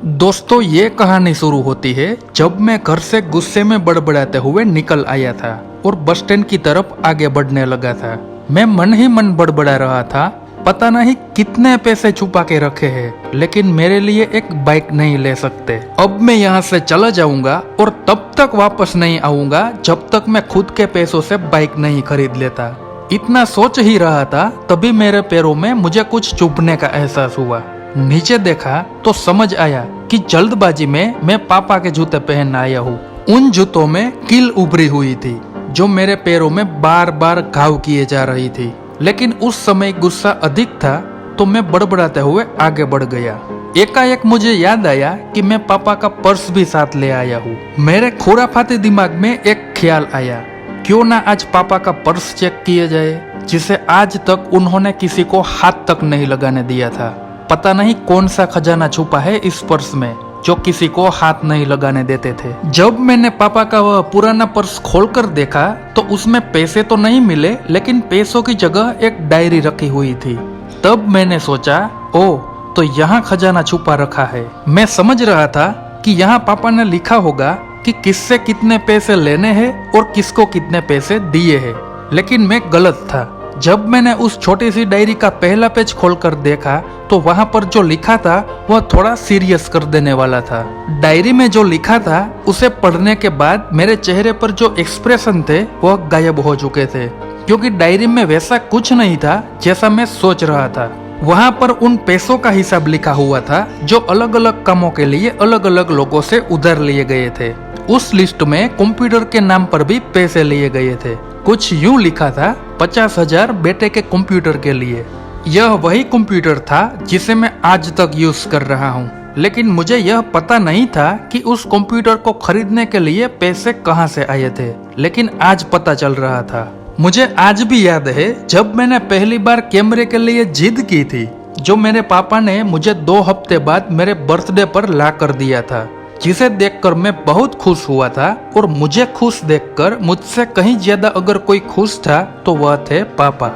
दोस्तों ये कहानी शुरू होती है जब मैं घर से गुस्से में बड़बड़ाते हुए निकल आया था और बस स्टैंड की तरफ आगे बढ़ने लगा था। मैं मन ही मन बड़बड़ा रहा था, पता नहीं कितने पैसे छुपा के रखे हैं, लेकिन मेरे लिए एक बाइक नहीं ले सकते। अब मैं यहाँ से चला जाऊंगा और तब तक वापस नहीं आऊंगा जब तक मैं खुद के पैसों से बाइक नहीं खरीद लेता। इतना सोच ही रहा था तभी मेरे पैरों में मुझे कुछ चुभने का एहसास हुआ। नीचे देखा तो समझ आया कि जल्दबाजी में मैं पापा के जूते पहन आया हूँ। उन जूतों में कील उभरी हुई थी जो मेरे पैरों में बार बार घाव किए जा रही थी, लेकिन उस समय गुस्सा अधिक था तो मैं बड़बड़ाते हुए आगे बढ़ गया। एकाएक मुझे याद आया कि मैं पापा का पर्स भी साथ ले आया हूँ। मेरे खुराफाती दिमाग में एक ख्याल आया, क्यों ना आज पापा का पर्स चेक किया जाए, जिसे आज तक उन्होंने किसी को हाथ तक नहीं लगाने दिया था। पता नहीं कौन सा खजाना छुपा है इस पर्स में जो किसी को हाथ नहीं लगाने देते थे। जब मैंने पापा का वह पुराना पर्स खोलकर देखा तो उसमें पैसे तो नहीं मिले, लेकिन पैसों की जगह एक डायरी रखी हुई थी। तब मैंने सोचा, ओ तो यहाँ खजाना छुपा रखा है। मैं समझ रहा था कि यहाँ पापा ने लिखा होगा कि किससे कितने पैसे लेने हैं और किसको कितने पैसे दिए हैं, लेकिन मैं गलत था। जब मैंने उस छोटी सी डायरी का पहला पेज खोलकर देखा तो वहाँ पर जो लिखा था वह थोड़ा सीरियस कर देने वाला था। डायरी में जो लिखा था उसे पढ़ने के बाद मेरे चेहरे पर जो एक्सप्रेशन थे वह गायब हो चुके थे, क्योंकि डायरी में वैसा कुछ नहीं था जैसा मैं सोच रहा था। वहाँ पर उन पैसों का हिसाब लिखा हुआ था जो अलग अलग कामों के लिए अलग अलग लोगों से उधार लिए गए थे। उस लिस्ट में कंप्यूटर के नाम पर भी पैसे लिए गए थे। कुछ यूं लिखा था, 50,000 बेटे के कंप्यूटर के लिए। यह वही कंप्यूटर था जिसे मैं आज तक यूज कर रहा हूँ, लेकिन मुझे यह पता नहीं था कि उस कंप्यूटर को खरीदने के लिए पैसे कहाँ से आए थे, लेकिन आज पता चल रहा था। मुझे आज भी याद है जब मैंने पहली बार कैमरे के लिए जिद की थी, जो मेरे पापा ने मुझे 2 हफ्ते बाद मेरे बर्थडे पर ला कर दिया था, जिसे देखकर मैं बहुत खुश हुआ था। और मुझे खुश देखकर मुझसे कहीं ज्यादा अगर कोई खुश था तो वह थे पापा।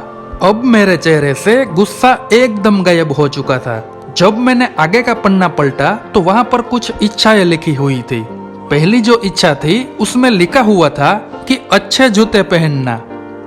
अब मेरे चेहरे से गुस्सा एकदम गायब हो चुका था। जब मैंने आगे का पन्ना पलटा तो वहाँ पर कुछ इच्छाएं लिखी हुई थी। पहली जो इच्छा थी उसमें लिखा हुआ था कि अच्छे जूते पहनना।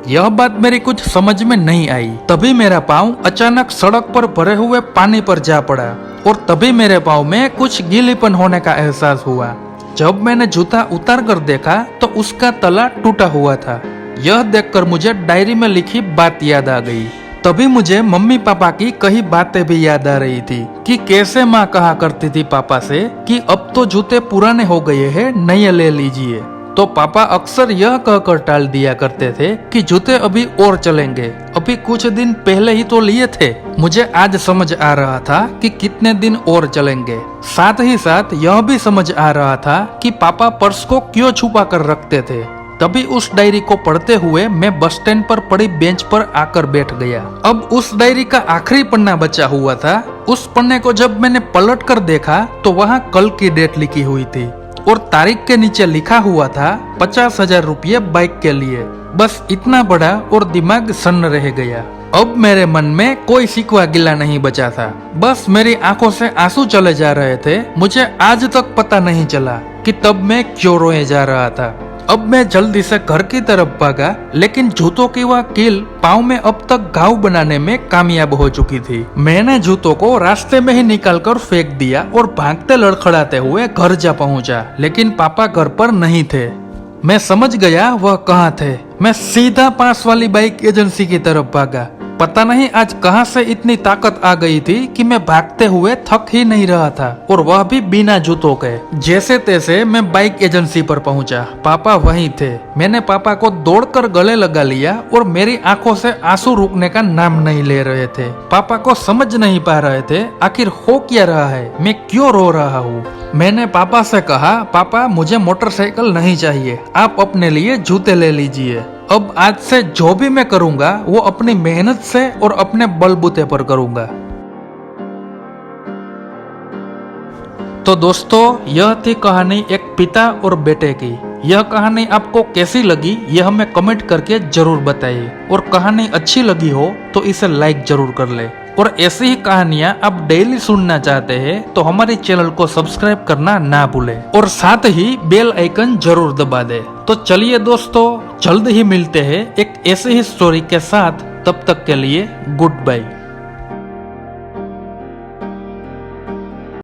यह बात मेरी कुछ समझ में नहीं आई। तभी मेरा पाँव अचानक सड़क पर भरे हुए पानी पर जा पड़ा और तभी मेरे पाँव में कुछ गीलीपन होने का एहसास हुआ। जब मैंने जूता उतार कर देखा तो उसका तला टूटा हुआ था। यह देखकर मुझे डायरी में लिखी बात याद आ गई। तभी मुझे मम्मी पापा की कई बातें भी याद आ रही थी कि कैसे माँ कहा करती थी पापा से कि अब तो जूते पुराने हो गए हैं, नए ले लीजिए। तो पापा अक्सर यह कहकर टाल दिया करते थे कि जूते अभी और चलेंगे, अभी कुछ दिन पहले ही तो लिए थे। मुझे आज समझ आ रहा था कि कितने दिन और चलेंगे। साथ ही साथ यह भी समझ आ रहा था कि पापा पर्स को क्यों छुपा कर रखते थे। तभी उस डायरी को पढ़ते हुए मैं बस स्टैंड पर पड़ी बेंच पर आकर बैठ गया। अब उस डायरी का आखिरी पन्ना बचा हुआ था। उस पन्ने को जब मैंने पलट कर देखा तो वहाँ कल की डेट लिखी हुई थी और तारीख के नीचे लिखा हुआ था 50,000 रुपये बाइक के लिए। बस इतना बड़ा और दिमाग सन्न रह गया। अब मेरे मन में कोई शिकवा गिला नहीं बचा था, बस मेरी आंखों से आंसू चले जा रहे थे। मुझे आज तक पता नहीं चला कि तब मैं क्यों रोए जा रहा था। अब मैं जल्दी से घर की तरफ भागा, लेकिन जूतों की वह कील पाँव में अब तक घाव बनाने में कामयाब हो चुकी थी। मैंने जूतों को रास्ते में ही निकालकर फेंक दिया और भागते लड़खड़ाते हुए घर जा पहुंचा, लेकिन पापा घर पर नहीं थे। मैं समझ गया वह कहाँ थे। मैं सीधा पास वाली बाइक एजेंसी की तरफ भागा। पता नहीं आज कहां से इतनी ताकत आ गई थी कि मैं भागते हुए थक ही नहीं रहा था, और वह भी बिना जूतों के। जैसे तैसे मैं बाइक एजेंसी पर पहुंचा। पापा वहीं थे। मैंने पापा को दौड़कर गले लगा लिया और मेरी आंखों से आंसू रुकने का नाम नहीं ले रहे थे। पापा को समझ नहीं पा रहे थे आखिर हो क्या रहा है, मैं क्यों रो रहा हूँ। मैंने पापा से कहा, पापा मुझे मोटरसाइकिल नहीं चाहिए, आप अपने लिए जूते ले लीजिए। अब आज से जो भी मैं करूंगा वो अपनी मेहनत से और अपने बलबूते पर करूंगा। तो दोस्तों, यह थी कहानी एक पिता और बेटे की। यह कहानी आपको कैसी लगी यह हमें कमेंट करके जरूर बताइए, और कहानी अच्छी लगी हो तो इसे लाइक जरूर कर ले। और ऐसी ही कहानियाँ आप डेली सुनना चाहते हैं तो हमारे चैनल को सब्सक्राइब करना ना भूले और साथ ही बेल आइकन जरूर दबा दे। तो चलिए दोस्तों, जल्द ही मिलते हैं एक ऐसे ही स्टोरी के साथ। तब तक के लिए गुड बाय।